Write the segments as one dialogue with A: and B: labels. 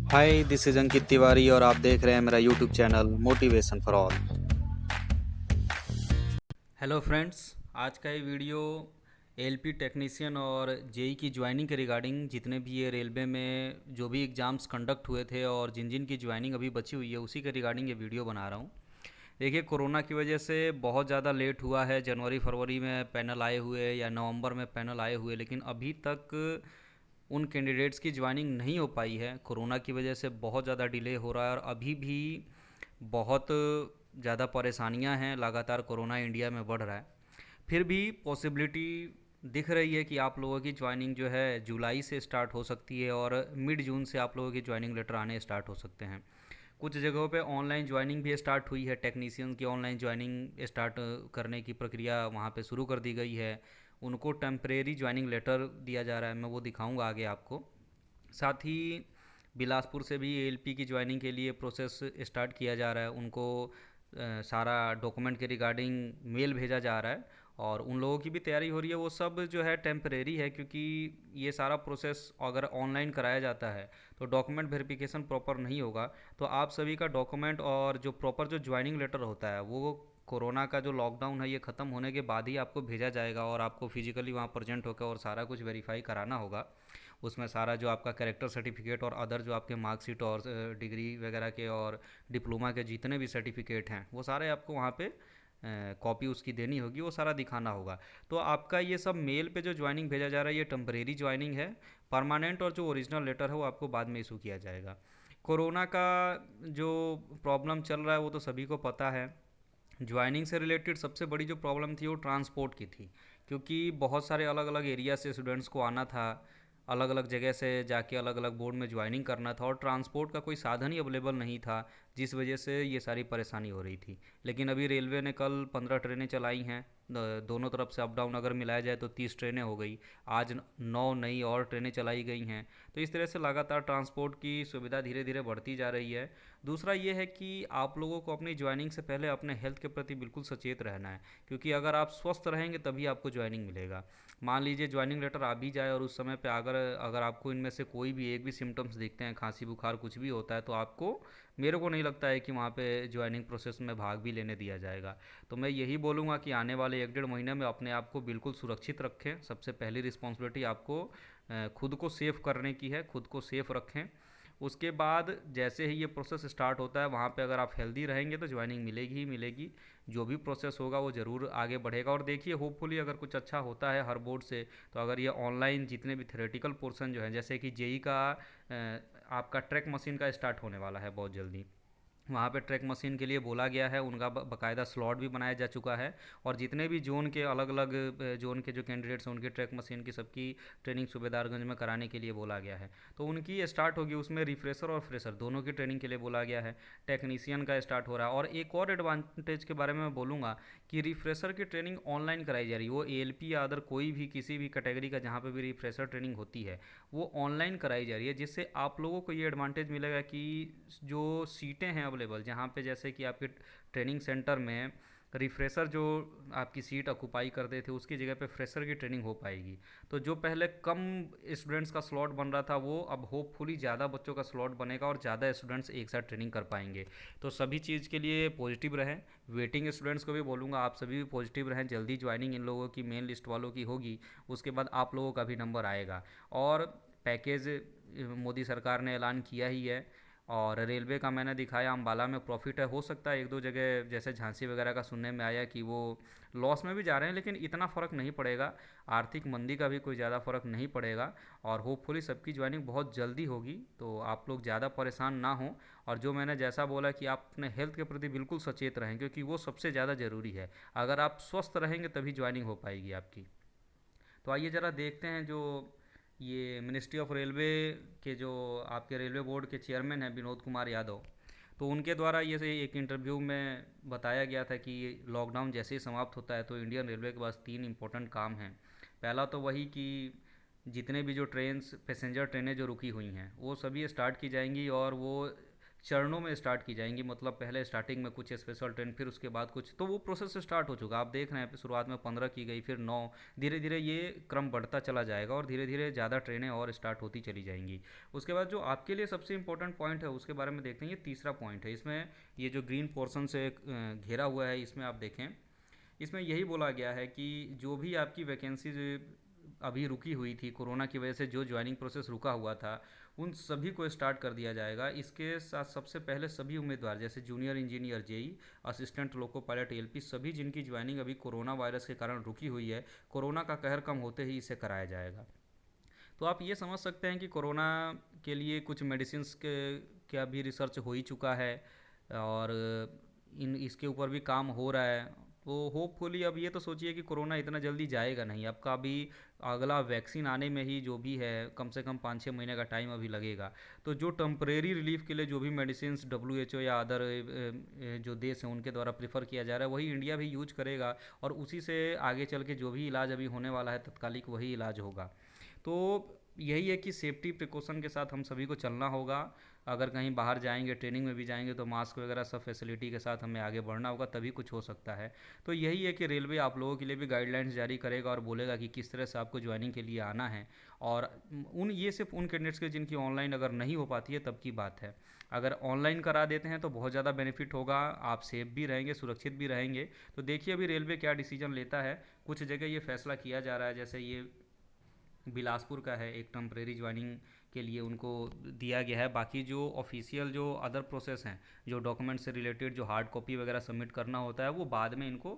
A: Hi, this is Ankit Tiwari और आप देख रहे हैं मेरा YouTube channel motivation for all.
B: Hello friends. आज का ये वीडियो एलपी टेक्नीशियन और जेई की ज्वाइनिंग के रिगार्डिंग जितने भी ये रेलवे में जो भी एग्ज़ाम्स कंडक्ट हुए थे और जिन जिन की ज्वाइनिंग अभी बची हुई है उसी के रिगार्डिंग ये वीडियो बना रहा हूँ। देखिए, कोरोना की वजह से बहुत ज़्यादा लेट हुआ है। जनवरी फरवरी में पैनल आए हुए या नवंबर में पैनल आए हुए, लेकिन अभी तक उन कैंडिडेट्स की ज्वाइनिंग नहीं हो पाई है। कोरोना की वजह से बहुत ज़्यादा डिले हो रहा है और अभी भी बहुत ज़्यादा परेशानियां हैं। लगातार कोरोना इंडिया में बढ़ रहा है। फिर भी पॉसिबिलिटी दिख रही है कि आप लोगों की ज्वाइनिंग जो है जुलाई से स्टार्ट हो सकती है और मिड जून से आप लोगों की ज्वाइनिंग लेटर आने स्टार्ट हो सकते हैं। कुछ जगहों पे ऑनलाइन ज्वाइनिंग भी स्टार्ट हुई है। टेक्नीशियन की ऑनलाइन ज्वाइनिंग स्टार्ट करने की प्रक्रिया वहाँ पे शुरू कर दी गई है। उनको टेम्परेरी ज्वाइनिंग लेटर दिया जा रहा है, मैं वो दिखाऊंगा आगे आपको। साथ ही बिलासपुर से भी एएलपी की ज्वाइनिंग के लिए प्रोसेस स्टार्ट किया जा रहा है। उनको सारा डॉक्यूमेंट के रिगार्डिंग मेल भेजा जा रहा है और उन लोगों की भी तैयारी हो रही है। वो सब जो है टेम्परेरी है, क्योंकि ये सारा प्रोसेस अगर ऑनलाइन कराया जाता है तो डॉक्यूमेंट वेरिफिकेशन प्रॉपर नहीं होगा। तो आप सभी का डॉक्यूमेंट और जो प्रॉपर जो ज्वाइनिंग लेटर होता है वो कोरोना का जो लॉकडाउन है ये ख़त्म होने के बाद ही आपको भेजा जाएगा और आपको फिजिकली वहाँ प्रेजेंट होकर और सारा कुछ वेरीफाई कराना होगा। उसमें सारा जो आपका कैरेक्टर सर्टिफिकेट और अदर जो आपके मार्कशीट और डिग्री वगैरह के और डिप्लोमा के जितने भी सर्टिफिकेट हैं वो सारे आपको वहाँ पे कॉपी उसकी देनी होगी, वो सारा दिखाना होगा। तो आपका ये सब मेल पे जो ज्वाइनिंग भेजा जा रहा है ये टेम्परेरी ज्वाइनिंग है। परमानेंट और जो ओरिजिनल लेटर है वो आपको बाद में इशू किया जाएगा। कोरोना का जो प्रॉब्लम चल रहा है वो तो सभी को पता है। ज्वाइनिंग से रिलेटेड सबसे बड़ी जो प्रॉब्लम थी वो ट्रांसपोर्ट की थी, क्योंकि बहुत सारे अलग अलग एरिया से स्टूडेंट्स को आना था। अलग अलग जगह से जाके अलग अलग बोर्ड में ज्वाइनिंग करना था और ट्रांसपोर्ट का कोई साधन ही अवेलेबल नहीं था, जिस वजह से ये सारी परेशानी हो रही थी। लेकिन अभी रेलवे ने कल 15 ट्रेनें चलाई हैं। दोनों तरफ से अप डाउन अगर मिलाया जाए तो 30 ट्रेनें हो गई। आज 9 नई और ट्रेनें चलाई गई हैं। तो इस तरह से लगातार ट्रांसपोर्ट की सुविधा धीरे धीरे बढ़ती जा रही है। दूसरा ये है कि आप लोगों को अपनी ज्वाइनिंग से पहले अपने हेल्थ के प्रति बिल्कुल सचेत रहना है, क्योंकि अगर आप स्वस्थ रहेंगे तभी आपको ज्वाइनिंग मिलेगा। मान लीजिए ज्वाइनिंग लेटर आ भी जाए और उस समय पे अगर अगर आपको इनमें से कोई भी एक भी सिम्टम्स दिखते हैं, खांसी बुखार कुछ भी होता है, तो आपको, मेरे को नहीं लगता है कि वहाँ पे ज्वाइनिंग प्रोसेस में भाग भी लेने दिया जाएगा। तो मैं यही बोलूँगा कि आने वाले 1 डेढ़ महीने में अपने आप को बिल्कुल सुरक्षित रखें। सबसे पहली रिस्पॉन्सिबिलिटी आपको खुद को सेफ़ करने की है, खुद को सेफ़ रखें। उसके बाद जैसे ही ये प्रोसेस स्टार्ट होता है वहाँ पे अगर आप हेल्दी रहेंगे तो ज्वाइनिंग मिलेगी ही मिलेगी। जो भी प्रोसेस होगा वो ज़रूर आगे बढ़ेगा। और देखिए, होपफुली अगर कुछ अच्छा होता है हर बोर्ड से, तो अगर ये ऑनलाइन जितने भी थ्योरेटिकल पोर्शन जो है, जैसे कि जेई का आपका ट्रैक मशीन का स्टार्ट होने वाला है बहुत जल्दी। वहाँ पे ट्रैक मशीन के लिए बोला गया है, उनका बकायदा स्लॉट भी बनाया जा चुका है। और जितने भी जोन के अलग अलग जोन के जो कैंडिडेट्स हैं उनकी ट्रैक मशीन की सबकी ट्रेनिंग सूबेदारगंज में कराने के लिए बोला गया है। तो उनकी स्टार्ट होगी, उसमें रिफ्रेशर और फ्रेशर दोनों की ट्रेनिंग के लिए बोला गया है। टेक्नीशियन का स्टार्ट हो रहा है। और एक और एडवांटेज के बारे में मैं बोलूँगा कि रिफ्रेशर की ट्रेनिंग ऑनलाइन कराई जा रही है। वो एएलपी या अदर कोई भी किसी भी कैटेगरी का जहाँ पे भी रिफ्रेशर ट्रेनिंग होती है वो ऑनलाइन कराई जा रही है, जिससे आप लोगों को ये एडवांटेज मिलेगा कि जो सीटें हैं अवेलेबल, जहाँ पे जैसे कि आपके ट्रेनिंग सेंटर में रिफ्रेशर जो आपकी सीट ऑक्यूपाई करते थे उसकी जगह पे फ्रेशर की ट्रेनिंग हो पाएगी। तो जो पहले कम स्टूडेंट्स का स्लॉट बन रहा था वो अब होपफुली ज़्यादा बच्चों का स्लॉट बनेगा और ज़्यादा स्टूडेंट्स एक साथ ट्रेनिंग कर पाएंगे। तो सभी चीज़ के लिए पॉजिटिव रहें। वेटिंग स्टूडेंट्स को भी बोलूँगा आप सभी भी पॉजिटिव रहें। जल्दी ज्वाइनिंग इन लोगों की मेन लिस्ट वालों की होगी, उसके बाद आप लोगों का भी नंबर आएगा। और पैकेज मोदी सरकार ने ऐलान किया ही है। और रेलवे का मैंने दिखाया, अम्बाला में प्रॉफिट है। हो सकता है एक दो जगह जैसे झांसी वगैरह का सुनने में आया कि वो लॉस में भी जा रहे हैं, लेकिन इतना फ़र्क नहीं पड़ेगा। आर्थिक मंदी का भी कोई ज़्यादा फ़र्क नहीं पड़ेगा। और होपफुली सबकी ज्वाइनिंग बहुत जल्दी होगी, तो आप लोग ज़्यादा परेशान ना हों। और जो मैंने जैसा बोला कि आप अपने हेल्थ के प्रति बिल्कुल सचेत रहें, क्योंकि वो सबसे ज़्यादा ज़रूरी है। अगर आप स्वस्थ रहेंगे तभी ज्वाइनिंग हो पाएगी आपकी। तो आइए ज़रा देखते हैं जो ये मिनिस्ट्री ऑफ रेलवे के जो आपके रेलवे बोर्ड के चेयरमैन हैं विनोद कुमार यादव, तो उनके द्वारा ये से एक इंटरव्यू में बताया गया था कि लॉकडाउन जैसे ही समाप्त होता है तो इंडियन रेलवे के पास 3 इंपॉर्टेंट काम हैं। पहला तो वही कि जितने भी जो ट्रेन्स पैसेंजर ट्रेनें जो रुकी हुई हैं वो सभी स्टार्ट की जाएंगी और वो चरणों में स्टार्ट की जाएंगी। मतलब पहले स्टार्टिंग में कुछ स्पेशल ट्रेन, फिर उसके बाद कुछ, तो वो प्रोसेस स्टार्ट हो चुका। आप देख रहे हैं शुरुआत में 15 की गई, फिर 9, धीरे धीरे ये क्रम बढ़ता चला जाएगा और धीरे धीरे ज़्यादा ट्रेनें और स्टार्ट होती चली जाएंगी। उसके बाद जो आपके लिए सबसे इंपॉर्टेंट पॉइंट है उसके बारे में देखते हैं। ये तीसरा पॉइंट है, इसमें ये जो ग्रीन पोर्शन से घेरा हुआ है, इसमें आप देखें, इसमें यही बोला गया है कि जो भी आपकी वैकेंसीज अभी रुकी हुई थी कोरोना की वजह से, जो ज्वाइनिंग प्रोसेस रुका हुआ था, उन सभी को स्टार्ट कर दिया जाएगा। इसके साथ सबसे पहले सभी उम्मीदवार जैसे junior engineer JE, assistant loco pilot LP, सभी जिनकी ज्वाइनिंग अभी कोरोना वायरस के कारण रुकी हुई है, कोरोना का कहर कम होते ही इसे कराया जाएगा। तो आप ये समझ सकते हैं कि कोरोना के लिए कुछ मेडिसिन्स के क्या भी रिसर्च हो ही चुका है और इन इसके ऊपर भी काम हो रहा है। तो होपफुली अब ये तो सोचिए कि कोरोना इतना जल्दी जाएगा नहीं। आपका अभी अगला वैक्सीन आने में ही जो भी है कम से कम 5-6 महीने का टाइम अभी लगेगा। तो जो टेम्परेरी रिलीफ के लिए जो भी मेडिसिन्स WHO या अदर जो देश हैं उनके द्वारा प्रेफर किया जा रहा है, वही इंडिया भी यूज करेगा और उसी से आगे चल के जो भी इलाज अभी होने वाला है तत्कालिक वही इलाज होगा। तो यही है कि सेफ्टी प्रिकॉशन के साथ हम सभी को चलना होगा। अगर कहीं बाहर जाएंगे, ट्रेनिंग में भी जाएंगे, तो मास्क वगैरह सब फैसिलिटी के साथ हमें आगे बढ़ना होगा, तभी कुछ हो सकता है। तो यही है कि रेलवे आप लोगों के लिए भी गाइडलाइंस जारी करेगा और बोलेगा कि किस तरह से आपको ज्वाइनिंग के लिए आना है। और ये सिर्फ उन कैंडिडेट्स के जिनकी ऑनलाइन अगर नहीं हो पाती है तब की बात है। अगर ऑनलाइन करा देते हैं तो बहुत ज़्यादा बेनिफिट होगा, आप सेफ भी रहेंगे, सुरक्षित भी रहेंगे। तो देखिए अभी रेलवे क्या डिसीजन लेता है। कुछ जगह ये फैसला किया जा रहा है, जैसे ये बिलासपुर का है, एक टेम्परेरी ज्वाइनिंग के लिए उनको दिया गया है। बाकी जो ऑफिशियल जो अदर प्रोसेस हैं, जो डॉक्यूमेंट से रिलेटेड जो हार्ड कॉपी वगैरह सबमिट करना होता है, वो बाद में इनको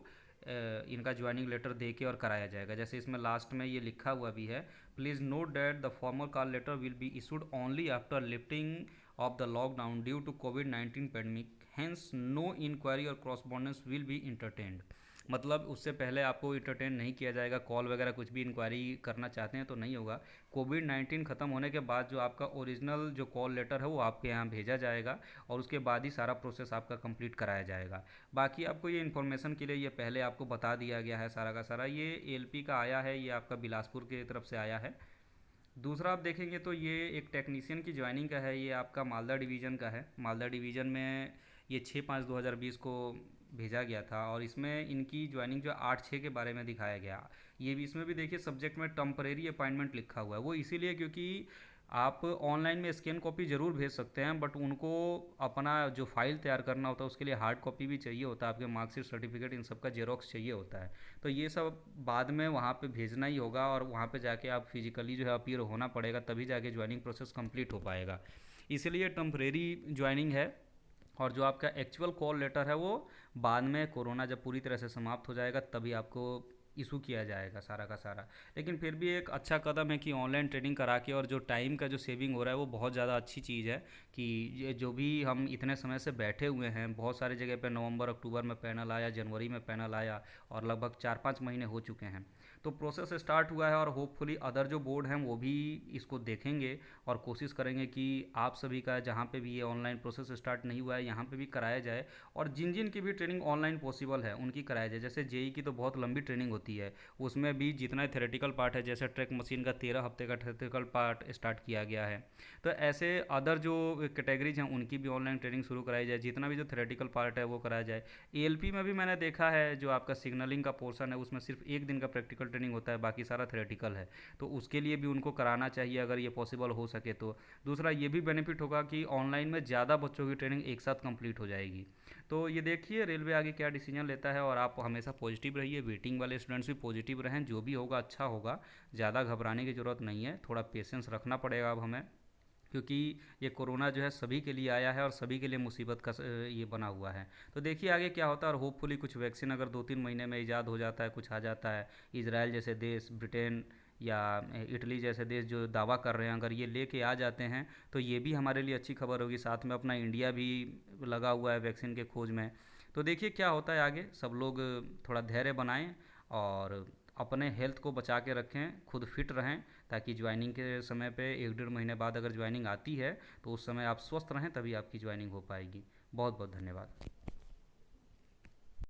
B: इनका ज्वाइनिंग लेटर दे के और कराया जाएगा। जैसे इसमें लास्ट में ये लिखा हुआ भी है, please note that the formal call letter will be issued only after lifting of the lockdown due to कोविड-19 pandemic, hence no inquiry or correspondence will be entertained. मतलब उससे पहले आपको इंटरटेन नहीं किया जाएगा, कॉल वगैरह कुछ भी इंक्वायरी करना चाहते हैं तो नहीं होगा। कोविड-19 ख़त्म होने के बाद जो आपका ओरिजिनल जो कॉल लेटर है वो आपके यहाँ भेजा जाएगा और उसके बाद ही सारा प्रोसेस आपका कंप्लीट कराया जाएगा। बाकी आपको ये इन्फॉर्मेशन के लिए ये पहले आपको बता दिया गया है सारा का सारा। ये एलपी का आया है, ये आपका बिलासपुर की तरफ से आया है। दूसरा आप देखेंगे तो ये एक टेक्नीशियन की ज्वाइनिंग का है, ये आपका मालदा डिवीज़न का है। मालदा डिवीज़न में ये 6/5/2020 को भेजा गया था और इसमें इनकी ज्वाइनिंग जो 8/6 के बारे में दिखाया गया। ये भी, इसमें भी देखिए सब्जेक्ट में टेम्परेरी अपॉइंटमेंट लिखा हुआ है। वो इसीलिए क्योंकि आप ऑनलाइन में स्कैन कॉपी ज़रूर भेज सकते हैं, बट उनको अपना जो फाइल तैयार करना होता है उसके लिए हार्ड कॉपी भी चाहिए होता है, आपके मार्कशीट, सर्टिफिकेट, इन सब का जेरोक्स चाहिए होता है। तो ये सब बाद में वहाँ पे भेजना ही होगा और वहाँ पे जाके आप फिजिकली जो है अपीयर होना पड़ेगा, तभी जाके ज्वाइनिंग प्रोसेस कंप्लीट हो पाएगा। इसलिए टेम्परेरी ज्वाइनिंग है। और जो आपका एक्चुअल कॉल लेटर है वो बाद में कोरोना जब पूरी तरह से समाप्त हो जाएगा तभी आपको इशू किया जाएगा सारा का सारा। लेकिन फिर भी एक अच्छा कदम है कि ऑनलाइन ट्रेनिंग करा के और जो टाइम का जो सेविंग हो रहा है वो बहुत ज़्यादा अच्छी चीज़ है। कि ये जो भी हम इतने समय से बैठे हुए हैं, बहुत सारी जगह पे नवंबर अक्टूबर में पैनल आया, जनवरी में पैनल आया और लगभग 4-5 महीने हो चुके हैं। तो प्रोसेस स्टार्ट हुआ है और होपफुली अदर जो बोर्ड हैं वो भी इसको देखेंगे और कोशिश करेंगे कि आप सभी का जहाँ पे भी ये ऑनलाइन प्रोसेस स्टार्ट नहीं हुआ है यहाँ पे भी कराया जाए और जिन जिन की भी ट्रेनिंग ऑनलाइन पॉसिबल है उनकी कराया जाए। जैसे जेई की तो बहुत लंबी ट्रेनिंग होती है, उसमें भी जितना थेरेटिकल पार्ट है, जैसे ट्रैक मशीन का 13 हफ्ते का थेरेटिकल पार्ट स्टार्ट किया गया है। तो ऐसे अदर जो कैटेगरीज हैं उनकी भी ऑनलाइन ट्रेनिंग शुरू कराई जाए, जितना भी जो थेरेटिकल पार्ट है वो कराया जाए। एएलपी में भी मैंने देखा है जो आपका सिग्नलिंग का पोर्शन है उसमें सिर्फ 1 दिन का प्रैक्टिकल ट्रेनिंग होता है, बाकी सारा थेरेटिकल है। तो उसके लिए भी उनको कराना चाहिए अगर ये पॉसिबल हो सके तो। दूसरा ये भी बेनिफिट होगा कि ऑनलाइन में ज़्यादा बच्चों की ट्रेनिंग एक साथ कंप्लीट हो जाएगी। तो ये देखिए रेलवे आगे क्या डिसीजन लेता है और आप हमेशा पॉजिटिव रहिए, वेटिंग वाले स्टूडेंट्स भी पॉजिटिव रहें, जो भी होगा अच्छा होगा। ज़्यादा घबराने की ज़रूरत नहीं है, थोड़ा पेशेंस रखना पड़ेगा अब हमें, क्योंकि ये कोरोना जो है सभी के लिए आया है और सभी के लिए मुसीबत का ये बना हुआ है। तो देखिए आगे क्या होता है और होपफुली कुछ वैक्सीन अगर 2-3 महीने में ईजाद हो जाता है, कुछ आ जाता है, इजराइल जैसे देश, ब्रिटेन या इटली जैसे देश जो दावा कर रहे हैं अगर ये लेके आ जाते हैं तो ये भी हमारे लिए अच्छी खबर होगी। साथ में अपना इंडिया भी लगा हुआ है वैक्सीन के खोज में। तो देखिए क्या होता है आगे। सब लोग थोड़ा धैर्य बनाएं और अपने हेल्थ को बचा के रखें, खुद फिट रहें, ताकि ज्वाइनिंग के समय पे 1-1.5 महीने बाद अगर ज्वाइनिंग आती है तो उस समय आप स्वस्थ रहें, तभी आपकी ज्वाइनिंग हो पाएगी। बहुत बहुत धन्यवाद।